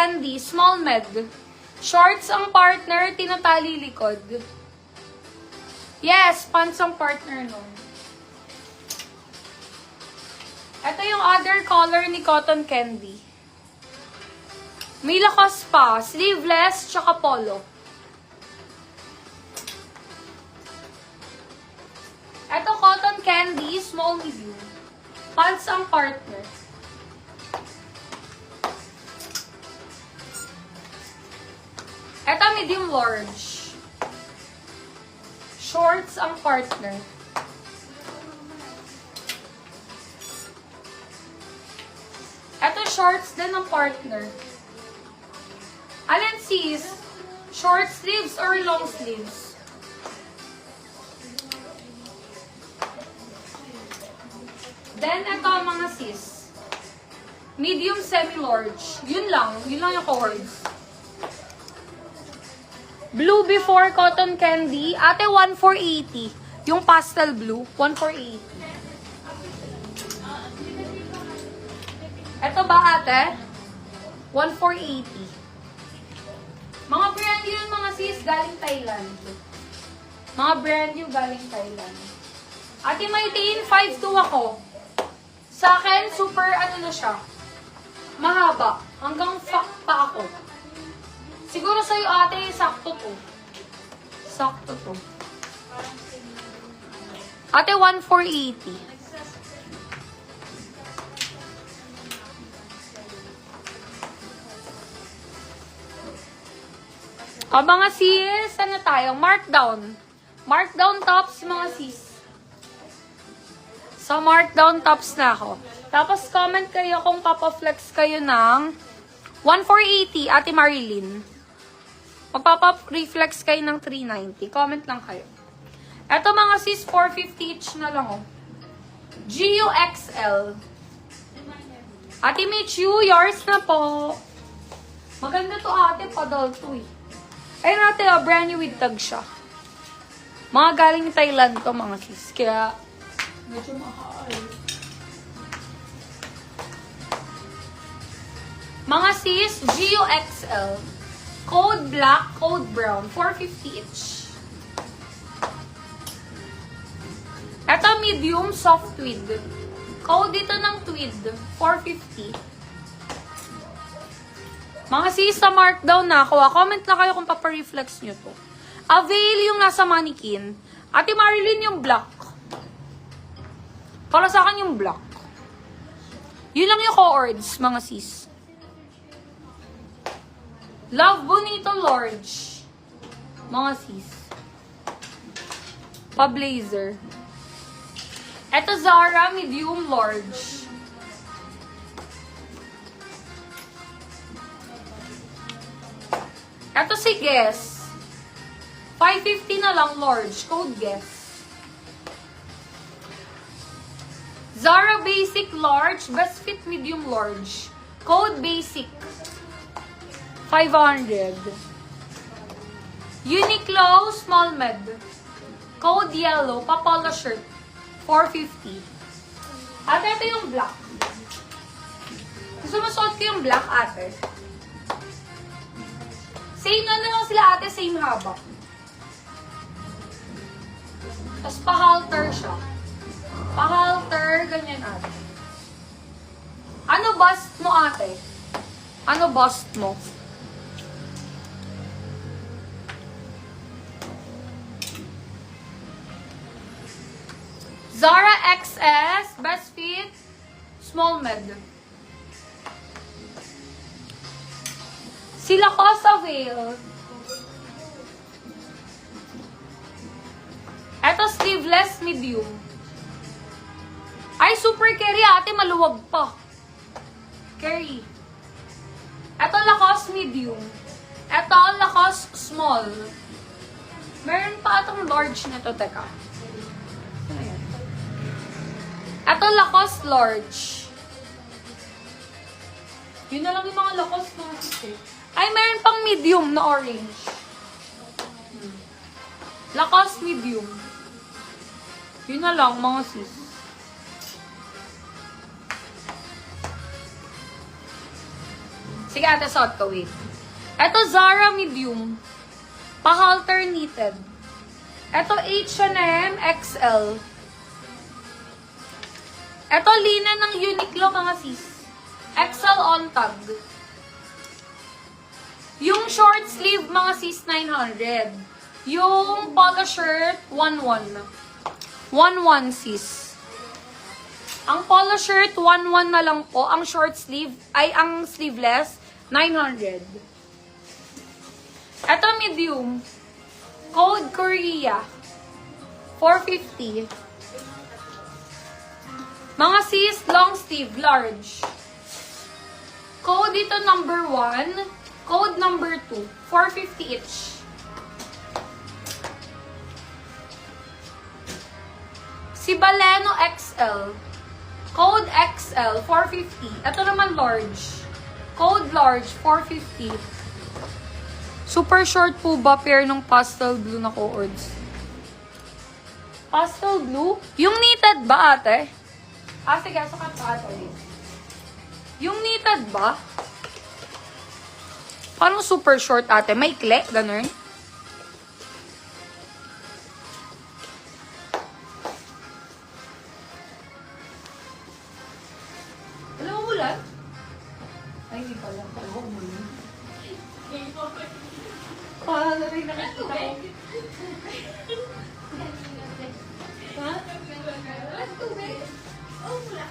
Candy, small med. Shorts ang partner, tinatali likod. Yes, pants ang partner nun. Ito yung other color ni Cotton Candy. May lakas pa, sleeveless, tsaka polo. Ito Cotton Candy, small medium. Pants ang partner. Ito medium large. Shorts ang partner. Ito shorts din ang partner. Alin sis? Short sleeves or long sleeves? Then, ito mga sis. Medium, semi-large. Yun lang yung cords. Blue before Cotton Candy. Ate, 1,480. Yung pastel blue, 1,480. Ito ba ate? 1,480. Mga brand new mga sis galing Thailand. Mga brand new galing Thailand. Ate Mayteen, 5'2" ako. Sa akin, super ano na siya. Mahaba. Hanggang pa ako. Siguro sa'yo ate, sakto to. Sakto to. Ate, 1,480. Mga sis, ano tayo? Markdown. Markdown tops, mga sis. So, markdown tops na ako. Tapos, comment kayo kung papaflex kayo ng 1,480, Ate Marilyn. Magpapa-reflex kayo ng 390. Comment lang kayo. Eto mga sis, 450 each na lang, oh. GUXL. Ate Michu, yours na po. Maganda to ate, padal to eh. Ayun natin, brand new with tag siya. Mga galing Thailand to, mga sis. Kaya, medyo mahal. Mga sis, GUXL. Code black, code brown. 450 each. Ito, medium, soft tweed. Code dito ng tweed. 450. Mga sis, sa markdown na ako. Comment na kayo kung papareflex nyo to. Avail yung nasa mannequin. Ate Marilyn yung black. Para sa akin yung black. Yun lang yung cords, mga sis. Love Bonito large. Mga sis. Pa-blazer. Eto Zara medium large. Eto si Guess. 550 na lang large. Code Guess. Zara Basic large. Best Fit medium large. Code Basic. 500. Uniqlo small med. Code yellow. Papolo shirt. 450. Ate, ito yung black. Gusto mo suot ko yung black, ate? Same na lang sila ate, same haba. Tapos pa-halter siya. Pa-halter, ganyan ate. Ano bust mo ate? Ano bust mo? Zara XS, Best Fit, Small Med. Sila Lacoste Avail. Eto sleeveless medium. Ay, super carry ate, maluwag pa. Carry. Eto Lacoste medium. Eto Lacoste small. Meron pa atong large nito, teka. Eto Lacoste large. Yun na lang yung mga Lacoste na kasi. Ay, meron pang medium na orange. Lacoste medium. Yun na lang, mga sis. Sige, ate, suot ko. Wait. Ito, Zara medium. Pa-halter knitted. Ito, H&M XL. Ito, linen ng Uniqlo, mga sis. XL on tag. Yung short sleeve, mga sis, 900. Yung polo shirt, 1,100. 1,100, sis. Ang polo shirt, 1,100 na lang po. Ang short sleeve, ay ang sleeveless, 900. Ito, medium. Code Korea. 450. Mga sis, long sleeve, large. Code dito number 1. Code number 2. 450 each. Si Baleno XL. Code XL, 450. Ito naman large. Code large, 450. Super short po ba pair ng pastel blue na cords? Pastel blue? Yung knitted ba, ate? Sige, sukat pa ate. Yung knitted ba? Parang super short, ate. May click, ganun. Alam mo ulan? Ay, hindi pala. Alam mo ulan. Parang rin nakikita ko. Ha? Tubig. Oh, mula.